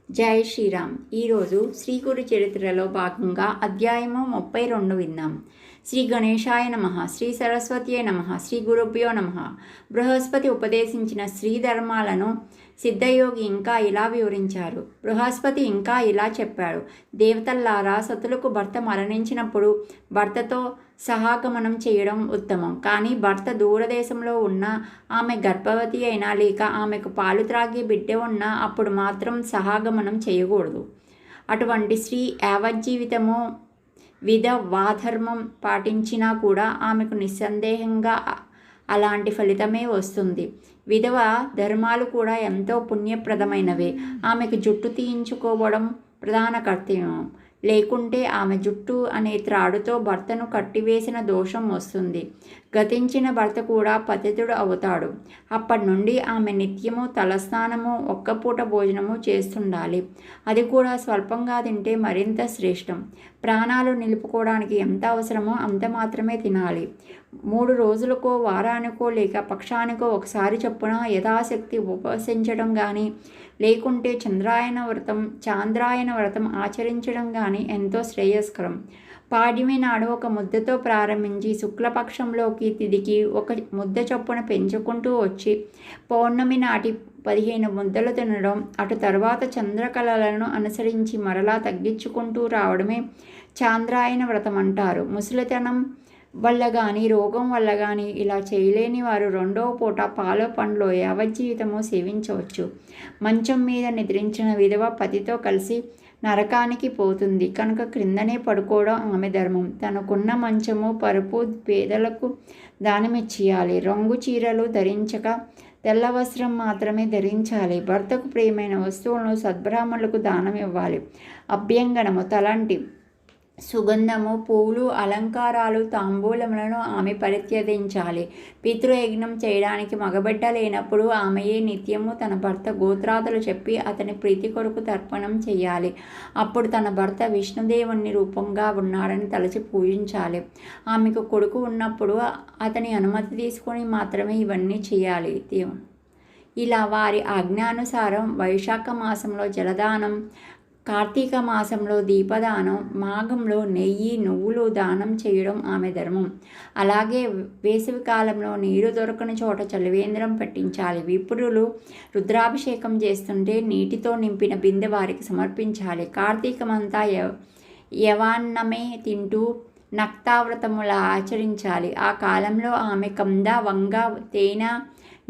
జై శ్రీరామ్. ఈరోజు శ్రీ గురు చరిత్రలో భాగంగా అధ్యాయము 32 విందాం. శ్రీ గణేశాయ నమః. శ్రీ సరస్వతీయ నమః. శ్రీ గురుభ్యో నమః. బృహస్పతి ఉపదేశించిన శ్రీ ధర్మాలను సిద్ధయోగి ఇంకా ఇలా వివరించారు. బృహస్పతి ఇంకా ఇలా చెప్పాడు. దేవతల్లారా, సతులకు భర్త మరణించినప్పుడు భర్తతో సహాగమనం చేయడం ఉత్తమం. కానీ భర్త దూరదేశంలో ఉన్నా, ఆమె గర్భవతి అయినా, లేక ఆమెకు పాలు త్రాగే బిడ్డ ఉన్నా అప్పుడు మాత్రం సహాగమనం చేయకూడదు. అటువంటి స్త్రీ యావజ్జీవితము విధవాధర్మం పాటించినా కూడా ఆమెకు నిస్సందేహంగా అలాంటి ఫలితమే వస్తుంది. విధవ ధర్మాలు కూడా ఎంతో పుణ్యప్రదమైనవే. ఆమెకు జుట్టు తీయించుకోవడం ప్రధాన కర్తవ్యం. లేకుంటే ఆమె జుట్టు అనే త్రాడుతో భర్తను కట్టివేసిన దోషం వస్తుంది. గతించిన భర్త కూడా పతితుడు అవుతాడు. అప్పటి నుండి ఆమె నిత్యము తలస్నానము, ఒక్కపూట భోజనము చేస్తుండాలి. అది కూడా స్వల్పంగా తింటే మరింత శ్రేష్టం. ప్రాణాలు నిలుపుకోవడానికి ఎంత అవసరమో అంత మాత్రమే తినాలి. 3 రోజులకో, వారానికో, లేక పక్షానికో ఒకసారి చొప్పున యథాశక్తి ఉపవసించడం కానీ, లేకుంటే చాంద్రాయణ వ్రతం ఆచరించడం కానీ ఎంతో శ్రేయస్కరం. పాడ్యమి నాడు ఒక ముద్దతో ప్రారంభించి శుక్లపక్షంలోకి తిదికి ఒక ముద్ద చొప్పున పెంచుకుంటూ వచ్చి పౌర్ణమి నాటి 15 ముద్దలు తినడం, అటు తర్వాత చంద్రకళలను అనుసరించి మరలా తగ్గించుకుంటూ రావడమే చాంద్రాయణ వ్రతం అంటారు. ముసలితనం వల్ల కానీ, రోగం వల్ల కానీ ఇలా చేయలేని వారు 2వ పూట పాలో పండ్లో యావజ్జీవితము సేవించవచ్చు. మంచం మీద నిద్రించిన విధవ పతితో కలిసి నరకానికి పోతుంది కనుక క్రిందనే పడుకోవడం ఆమె ధర్మం. తనకున్న మంచము, పరుపు పేదలకు దానమిచ్చేయాలి. రంగు చీరలు ధరించక తెల్ల వస్త్రం మాత్రమే ధరించాలి. భర్తకు ప్రియమైన వస్తువులను సద్బ్రాహ్మణులకు దానం ఇవ్వాలి. అభ్యంగనము, తలంటి, సుగంధము, పూలు, అలంకారాలు, తాంబూలములను ఆమె పరిత్యజించాలి. పితృయజ్ఞం చేయడానికి మగబిడ్డ లేనప్పుడు ఆమెయే నిత్యము తన భర్త గోత్రాదులు చెప్పి అతని ప్రీతి కొరకు తర్పణం చేయాలి. అప్పుడు తన భర్త విష్ణుదేవుని రూపంగా ఉన్నాడని తలచి పూజించాలి. ఆమెకు కొడుకు ఉన్నప్పుడు అతని అనుమతి తీసుకొని మాత్రమే ఇవన్నీ చేయాలి. ఇలా వారి ఆజ్ఞానుసారం వైశాఖ మాసంలో జలదానం, కార్తీక మాసంలో దీపదానం, మాఘంలో నెయ్యి, నువ్వులు దానం చేయడం ఆమె ధర్మం. అలాగే వేసవి కాలంలో నీరు దొరకని చోట చలివేంద్రం పెట్టించాలి. విప్రులు రుద్రాభిషేకం చేస్తుంటే నీటితో నింపిన బిందె వారికి సమర్పించాలి. కార్తీకమంతా యవాన్నమే తింటూ నక్తావ్రతముల ఆచరించాలి. ఆ కాలంలో ఆమె కంద, వంగ, తేనె,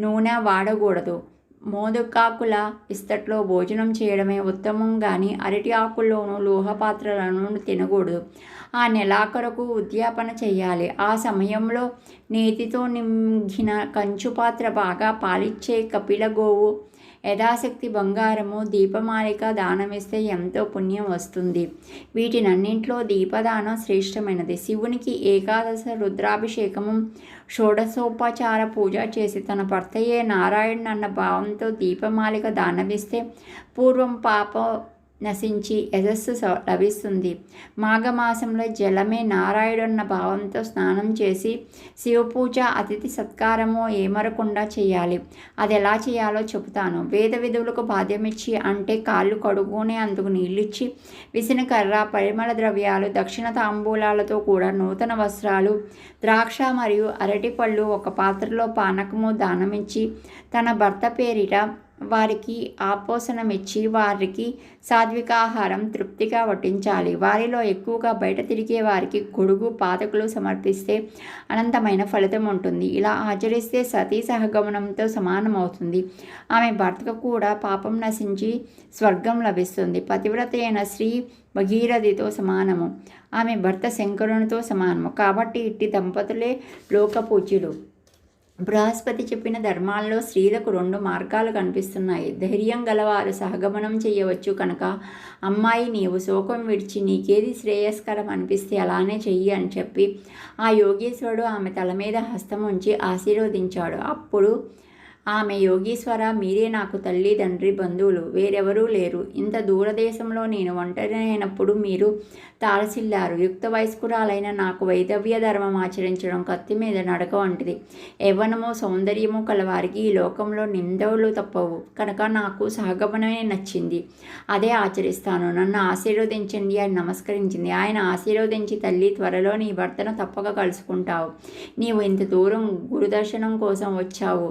నూనె వాడకూడదు. మోదకాకుల ఇస్తట్లో భోజనం చేయడమే ఉత్తమం. కానీ అరటి ఆకుల్లోనూ లోహ పాత్రలను తినకూడదు. ఆ నెలాఖరుకు ఉద్యాపన చేయాలి. ఆ సమయంలో నేతితో నింగిన కంచు పాత్ర, బాగా పాలిచ్చే కపిల గోవు, యథాశక్తి బంగారము, దీపమాలిక దానమిస్తే ఎంతో పుణ్యం వస్తుంది. వీటినన్నింట్లో దీపదానం శ్రేష్టమైనది. శివునికి ఏకాదశ రుద్రాభిషేకము, షోడశోపచార పూజ చేసి తన భర్తయే నారాయణుడు అన్న భావంతో దీపమాలిక దానమిస్తే పూర్వం పాప నశించి యశస్సు లభిస్తుంది. మాఘమాసంలో జలమే నారాయణుడన్న భావంతో స్నానం చేసి శివపూజ, అతిథి సత్కారము ఏమరకుండా చేయాలి. అది ఎలా చేయాలో చెబుతాను. వేద విధువులకు బాధ్యమిచ్చి, అంటే కాళ్ళు కడుగునే అందుకు నీళ్ళిచ్చి, విసనకర్ర, పరిమళ ద్రవ్యాలు, దక్షిణ తాంబూలాలతో కూడా నూతన వస్త్రాలు, ద్రాక్ష మరియు అరటిపళ్ళు ఒక పాత్రలో పానకము దానమిచ్చి, తన భర్త పేరిట వారికి ఆపోసనమిచ్చి వారికి సాత్వికాహారం తృప్తిగా వడ్డించాలి. వారిలో ఎక్కువగా బయట తిరిగే వారికి గొడుగు, పాతకులు సమర్పిస్తే అనంతమైన ఫలితం ఉంటుంది. ఇలా ఆచరిస్తే సతీ సహగమనంతో సమానమవుతుంది. ఆమె భర్తకు కూడా పాపం నశించి స్వర్గం లభిస్తుంది. పతివ్రత అయిన శ్రీ భగీరథితో సమానము. ఆమె భర్త శంకరునితో సమానము. కాబట్టి ఇట్టి దంపతులే లోకపూజ్యులు. బృహస్పతి చెప్పిన ధర్మాల్లో స్త్రీలకు 2 మార్గాలు కనిపిస్తున్నాయి. ధైర్యం గలవారు సహగమనం చేయవచ్చు కనుక, అమ్మాయి నీవు శోకం విడిచి నీకేది శ్రేయస్కరం అనిపిస్తే అలానే చెయ్యి అని చెప్పి ఆ యోగేశ్వరుడు ఆమె తల మీద హస్తం ఉంచి ఆశీర్వదించాడు. అప్పుడు ఆమె యోగీశ్వర, మీరే నాకు తల్లి, తండ్రి, బంధువులు, వేరెవరూ లేరు. ఇంత దూరదేశంలో నేను ఒంటరినైనప్పుడు మీరు తారసిల్లారు. యుక్త వయస్కురాలైన నాకు వైదవ్య ధర్మం ఆచరించడం కత్తి మీద నడక వంటిది. యవ్వనము సౌందర్యము కలవారికి ఈ లోకంలో నిందలు తప్పవు కనుక నాకు సహగమనమే నచ్చింది. అదే ఆచరిస్తాను. నన్ను ఆశీర్వదించండి అని నమస్కరించింది. ఆయన ఆశీర్వదించి, తల్లి, త్వరలో నీ భర్తను తప్పక కలుసుకుంటావు. నీవు ఇంత దూరం గురుదర్శనం కోసం వచ్చావు,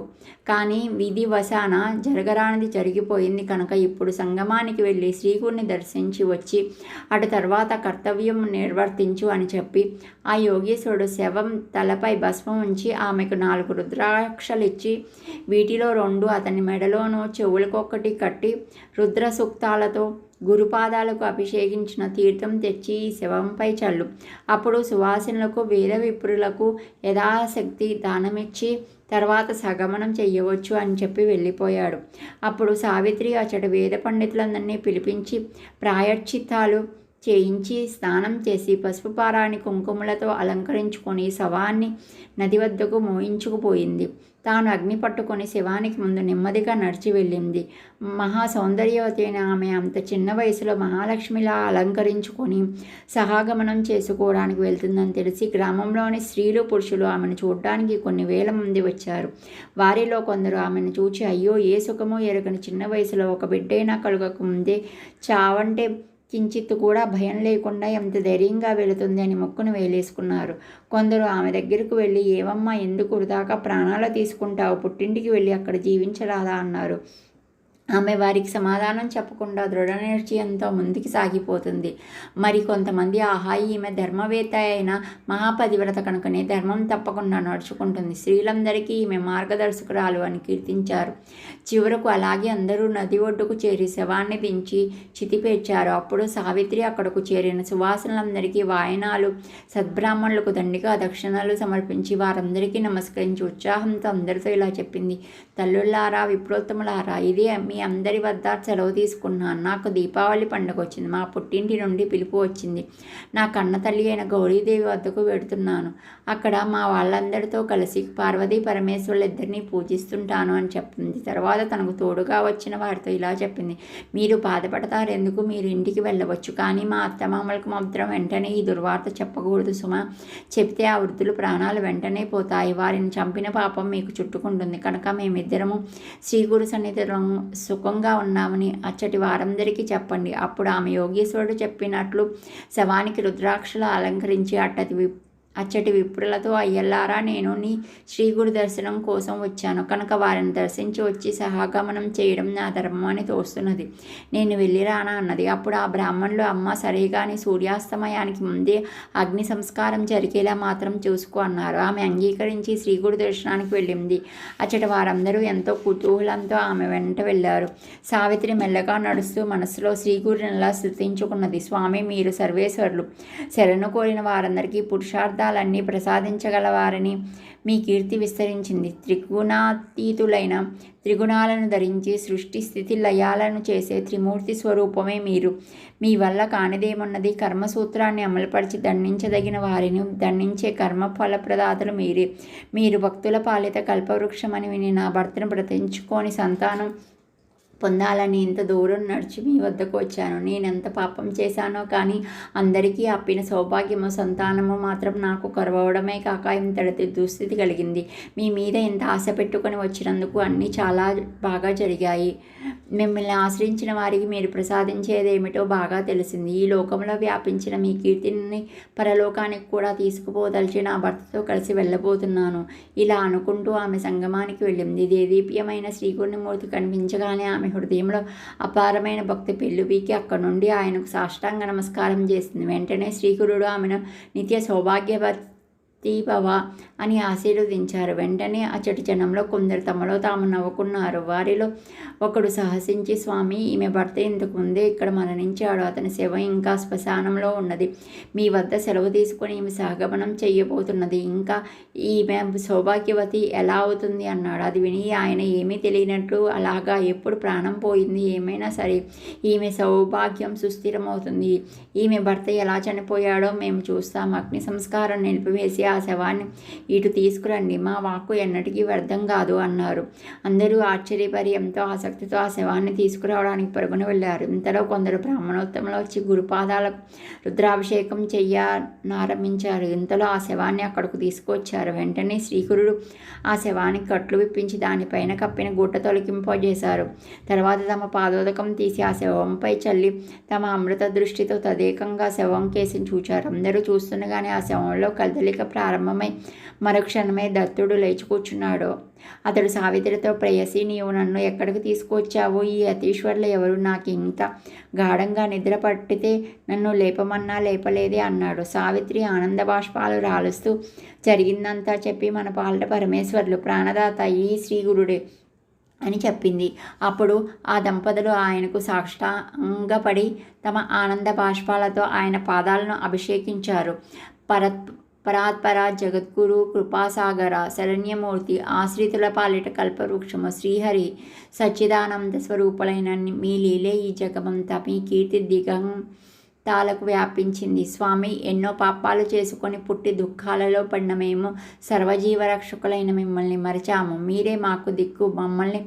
కానీ విధి వశాన జరగరానిది జరిగిపోయింది కనుక ఇప్పుడు సంగమానికి వెళ్ళి శ్రీగురిని దర్శించి వచ్చి అటు తర్వాత కర్తవ్యం నిర్వర్తించు అని చెప్పి ఆ యోగేశ్వరుడు శవం తలపై భస్మం ఉంచి ఆమెకు 4 రుద్రాక్షలిచ్చి వీటిలో 2 అతని మెడలోనూ చెవులకొకటి కట్టి రుద్ర సూక్తాలతో గురుపాదాలకు అభిషేకించిన తీర్థం తెచ్చి ఈ శవంపై చల్లు. అప్పుడు సువాసనలకు వేద విప్రులకు యథాశక్తి దానమిచ్చి తర్వాత సగమనం చెయ్యవచ్చు అని చెప్పి వెళ్ళిపోయాడు. అప్పుడు సావిత్రి అచ్చటి వేద పండితులందరినీ పిలిపించి ప్రాయశ్చిత్తాలు చేయించి స్నానం చేసి పసుపు పారాన్ని కుంకుమలతో అలంకరించుకొని శవాన్ని నది వద్దకు మోయించుకుపోయింది. తాను అగ్ని పట్టుకొని శవానికి ముందు నెమ్మదిగా నడిచి వెళ్ళింది. మహా సౌందర్యవతి అయిన ఆమె అంత చిన్న వయసులో మహాలక్ష్మిలా అలంకరించుకొని సహాగమనం చేసుకోవడానికి వెళ్తుందని తెలిసి గ్రామంలోని స్త్రీలు పురుషులు ఆమెను చూడడానికి కొన్ని వేల మంది వచ్చారు. వారిలో కొందరు ఆమెను చూచి, అయ్యో, ఏ సుఖమో ఎరగని చిన్న వయసులో ఒక బిడ్డైనా కలుగక ముందే చావంటే కించిత్తు కూడా భయం లేకుండా ఎంత ధైర్యంగా వెళుతుంది అని ముక్కును వేలేసుకున్నారు. కొందరు ఆమె దగ్గరకు వెళ్ళి, ఏవమ్మా, ఎందుకు వృధాగా ప్రాణాలు తీసుకుంటావు? పుట్టింటికి వెళ్ళి అక్కడ జీవించరాదా అన్నారు. ఆమె వారికి సమాధానం చెప్పకుండా దృఢ నిశ్చయంతో ముందుకు సాగిపోతుంది. మరి కొంతమంది, ఆహా, ఈమె ధర్మవేత్త అయిన మహాపతివ్రత కనుకనే ధర్మం తప్పకుండా నడుచుకుంటుంది, స్త్రీలందరికీ ఈమె మార్గదర్శకురాలు అని కీర్తించారు. చివరకు అలాగే అందరూ నది ఒడ్డుకు చేరి శవాన్ని దించి చితిపేర్చారు. అప్పుడు సావిత్రి అక్కడకు చేరిన సువాసనలందరికీ వాయనాలు, సద్బ్రాహ్మణులకు దండిగా దక్షిణలు సమర్పించి వారందరికీ నమస్కరించి ఉత్సాహంతో అందరితో ఇలా చెప్పింది, తల్లుల్లారా, విప్రోత్తములారా, ఇది మీ అందరి వద్ద సెలవు తీసుకున్నాను. నాకు దీపావళి పండుగ వచ్చింది. మా పుట్టింటి నుండి పిలుపు వచ్చింది. నా కన్న తల్లి అయిన గౌరీదేవి వద్దకు వెడుతున్నాను. అక్కడ మా వాళ్ళందరితో కలిసి పార్వతీ పరమేశ్వరులిద్దరినీ పూజిస్తుంటాను అని చెప్పింది. తర్వాత తనకు తోడుగా వచ్చిన వారితో ఇలా చెప్పింది, మీరు బాధపడతారు ఎందుకు? మీరు ఇంటికి వెళ్ళవచ్చు, కానీ మా అత్తమామలకు మాత్రం వెంటనే ఈ దుర్వార్త చెప్పకూడదు సుమా. చెప్తే ఆ వృద్ధులు ప్రాణాలు వెంటనే పోతాయి. వారిని చంపిన పాపం మీకు చుట్టుకుంటుంది కనుక మేమిద్దరము శ్రీ గురు సన్నిధిలో సుఖంగా ఉన్నామని అచ్చటి వారందరికీ చెప్పండి. అప్పుడు ఆమె యోగేశ్వరుడు చెప్పినట్లు శవానికి రుద్రాక్షలు అలంకరించి అచ్చటి విప్రులతో, అయ్యల్లారా, నేను నీ శ్రీ గురు దర్శనం కోసం వచ్చాను కనుక వారిని దర్శించి వచ్చి సహాగమనం చేయడం నా ధర్మం అని తోస్తున్నది. నేను వెళ్ళిరానా అన్నది. అప్పుడు ఆ బ్రాహ్మణులు, అమ్మ, సరే కానీ సూర్యాస్తమయానికి ముందే అగ్ని సంస్కారం జరిగేలా మాత్రం చూసుకో అన్నారు. ఆమె అంగీకరించి శ్రీ గురు దర్శనానికి వెళ్ళింది. అచ్చటి వారందరూ ఎంతో కుతూహలంతో ఆమె వెంట వెళ్ళారు. సావిత్రి మెల్లగా నడుస్తూ మనస్సులో శ్రీ గురుని అలా స్తుతించుకున్నది, స్వామి, మీరు సర్వేశ్వరులు, శరణు కోరిన వారందరికీ పురుషార్థాలన్నీ ప్రసాదించగలవారని మీ కీర్తి విస్తరించింది. త్రిగుణాతీతులైన త్రిగుణాలను ధరించి సృష్టి స్థితి లయాలను చేసే త్రిమూర్తి స్వరూపమే మీరు. మీ వల్ల కానిదేమున్నది? కర్మసూత్రాన్ని అమలుపరిచి దండించదగిన వారిని దండించే కర్మఫల ప్రదాతలు మీరే. మీరు భక్తుల పాలిత కల్పవృక్షమని విని నా భర్తను బ్రతించుకొని సంతానం పొందాలని ఇంత దూరం నడిచి మీ వద్దకు వచ్చాను. నేనెంత పాపం చేశానో కానీ అందరికీ అప్పిన సౌభాగ్యము సంతానము మాత్రం నాకు కరువవడమే కాక ఇంతటి దుస్థితి కలిగింది. మీ మీద ఇంత ఆశ పెట్టుకొని వచ్చినందుకు అన్నీ చాలా బాగా జరిగాయి. మిమ్మల్ని ఆశ్రయించిన వారికి మీరు ప్రసాదించేదేమిటో బాగా తెలిసింది. ఈ లోకంలో వ్యాపించిన మీ కీర్తిని పరలోకానికి కూడా తీసుకుపోదలిచి నా భర్తతో కలిసి వెళ్ళబోతున్నాను. ఇలా అనుకుంటూ ఆమె సంగమానికి వెళ్ళింది. దేదీప్యమైన శ్రీగురునిమూర్తి కనిపించగానే ఆమె హృదయంలో అపారమైన భక్తి పెళ్ళుబీకి అక్కడి నుండి ఆయనకు సాష్టాంగ నమస్కారం చేసింది. వెంటనే శ్రీగురుడు ఆమెను నిత్య సౌభాగ్యవతి భవ అని ఆశీర్వదించారు. వెంటనే అచ్చటి జనంలో కొందరు తమలో తాము నవ్వుకున్నారు. వారిలో ఒకడు సాహసించి, స్వామి, ఈమె భర్త ఇంతకు ముందే ఇక్కడ మరణించాడు. అతని శవం ఇంకా శ్మశానంలో ఉన్నది. మీ వద్ద సెలవు తీసుకొని ఈమె సహగమనం చెయ్యబోతున్నది. ఇంకా ఈమె సౌభాగ్యవతి ఎలా అవుతుంది అన్నాడు. అది విని ఆయన ఏమీ తెలియనట్లు, అలాగా, ఎప్పుడు ప్రాణం పోయింది? ఏమైనా సరే ఈమె సౌభాగ్యం సుస్థిరమవుతుంది. ఈమె భర్త ఎలా చనిపోయాడో మేము చూస్తాం. అగ్ని సంస్కారం నిలిపివేసి ఆ శవాన్ని ఇటు తీసుకురండి, మా వాక్కు ఎన్నటికీ వ్యర్థం కాదు అన్నారు. అందరూ ఆశ్చర్యపరి ఎంతో ఆసక్తితో ఆ శవాన్ని తీసుకురావడానికి పరుగున వెళ్ళారు. ఇంతలో కొందరు బ్రాహ్మణోత్తములు వచ్చి గురుపాదాలకు రుద్రాభిషేకం చెయ్యనారంభించారు. ఇంతలో ఆ శవాన్ని అక్కడకు తీసుకొచ్చారు. వెంటనే శ్రీగురుడు ఆ శవానికి కట్లు విప్పించి దానిపైన కప్పిన గుట్ట తొలగింపజేశారు. తర్వాత తమ పాదోదకం తీసి ఆ శవంపై చల్లి తమ అమృత దృష్టితో తదేకంగా శవం కేసి చూచారు. అందరూ చూస్తుండగానే ఆ శవంలో కదలిక ప్రారంభమై మరుక్షణమే దత్తుడు లేచి కూర్చున్నాడు. అతడు సావిత్రితో, ప్రేయసి, నీవు నన్ను ఎక్కడికి తీసుకొచ్చావు? ఈ యతీశ్వర్లు ఎవరు? నాకు ఇంత గాఢంగా నిద్ర పట్టితే నన్ను లేపమన్నా లేపలేదే అన్నాడు. సావిత్రి ఆనంద బాష్పాలు రాలుస్తూ జరిగిందంతా చెప్పి, మన పాలట పరమేశ్వర్లు, ప్రాణదాత ఈ శ్రీగురుడే అని చెప్పింది. అప్పుడు ఆ దంపతులు ఆయనకు సాష్టాంగపడి తమ ఆనంద బాష్పాలతో ఆయన పాదాలను అభిషేకించారు. పరాత్పర జగద్గురు కృపాసాగర శరణ్యమూర్తి, ఆశ్రితుల పాలిట కల్పవృక్షము శ్రీహరి, సచ్చిదానంద స్వరూపులైన మీ లీలే ఈ జగమంతా, మీ కీర్తి దిగంతాలకు వ్యాపించింది. స్వామి, ఎన్నో పాపాలు చేసుకొని పుట్టి దుఃఖాలలో పడిన మేము సర్వజీవరక్షకులైన మిమ్మల్ని మరచాము. మీరే మాకు దిక్కు, మమ్మల్ని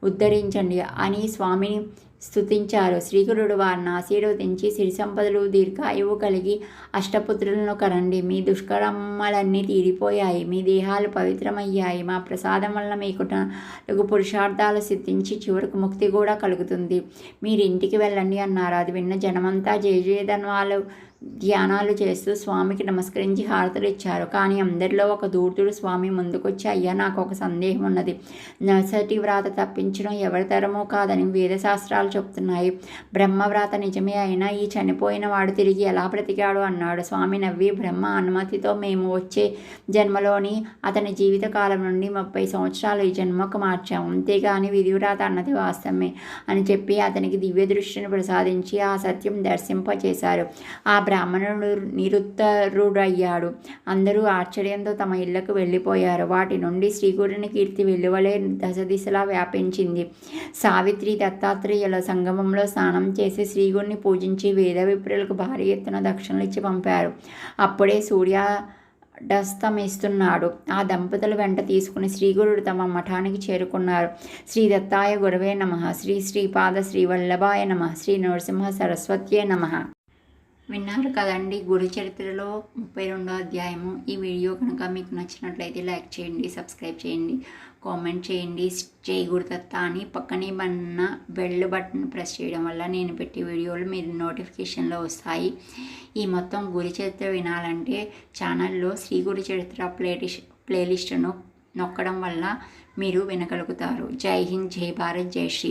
ఉద్ధరించండి అని స్వామిని స్తుతించారు. శ్రీగురుడు వారిని ఆశీర్వదించి సిరి సంపదలు దీర్ఘాయువు కలిగి అష్టపుత్రులను కరండి. మీ దుష్కర్మలన్నీ తీరిపోయాయి, మీ దేహాలు పవిత్రమయ్యాయి. మా ప్రసాదం వలన మీకు 4 పురుషార్థాలు సిద్ధించి చివరకు ముక్తి కూడా కలుగుతుంది. మీరు ఇంటికి వెళ్ళండి అన్నారు. అది విన్న జనమంతా జయజయధన్వాలు ధ్యానాలు చేస్తూ స్వామికి నమస్కరించి హారతులు ఇచ్చారు. కానీ అందరిలో ఒక దూర్తుడు స్వామి ముందుకొచ్చి, అయ్యా, నాకు ఒక సందేహం ఉన్నది. నర్సటి వ్రాత తప్పించడం ఎవరి తరమో కాదని వేదశాస్త్రాలు చెప్తున్నాయి. బ్రహ్మవ్రాత నిజమే అయినా ఈ చనిపోయిన వాడు తిరిగి ఎలా బ్రతికాడు అన్నాడు. స్వామి నవ్వి, బ్రహ్మ అనుమతితో మేము వచ్చే జన్మలోని అతని జీవితకాలం నుండి 30 సంవత్సరాలు ఈ జన్మకు మార్చాము. అంతేగాని విధివ్రాత అన్నది వాస్తవమే అని చెప్పి అతనికి దివ్య దృష్టిని ప్రసాదించి ఆ సత్యం దర్శింపచేశారు. ఆ బ్రాహ్మణుడు నిరుత్తరుడయ్యాడు. అందరూ ఆశ్చర్యంతో తమ ఇళ్లకు వెళ్ళిపోయారు. వాటి నుండి శ్రీగురుని కీర్తి వెలువలే దశదిశలా వ్యాపించింది. సావిత్రి దత్తాత్రేయుల సంగమంలో స్నానం చేసి శ్రీగురుని పూజించి వేద విప్రులకు భారీ ఎత్తున దక్షిణలు ఇచ్చి పంపారు. అప్పుడే సూర్యాస్తమిస్తున్నాడు. ఆ దంపతుల వెంట తీసుకుని శ్రీగురుడు తమ మఠానికి చేరుకున్నారు. శ్రీ దత్తాయ గురవే నమః, శ్రీ శ్రీపాద శ్రీవల్లభాయ నమః, శ్రీ నరసింహ సరస్వత్యే నమః. విన్నారు కదండి గురు చరిత్రలో 32వ అధ్యాయము. ఈ వీడియో కనుక మీకు నచ్చినట్లయితే లైక్ చేయండి, సబ్స్క్రైబ్ చేయండి, కామెంట్ చేయండి. జై గురుదత్త అని పక్కనే ఉన్న బెల్ బటన్ ప్రెస్ చేయడం వల్ల నేను పెట్టే వీడియోలు మీరు నోటిఫికేషన్లో వస్తాయి. ఈ మొత్తం గురు చరిత్ర వినాలంటే ఛానల్లో శ్రీ గురు చరిత్ర ప్లేలిస్ట్ను నొక్కడం వల్ల మీరు వినగలుగుతారు. జై హింద్, జై భారత్, జై శ్రీ.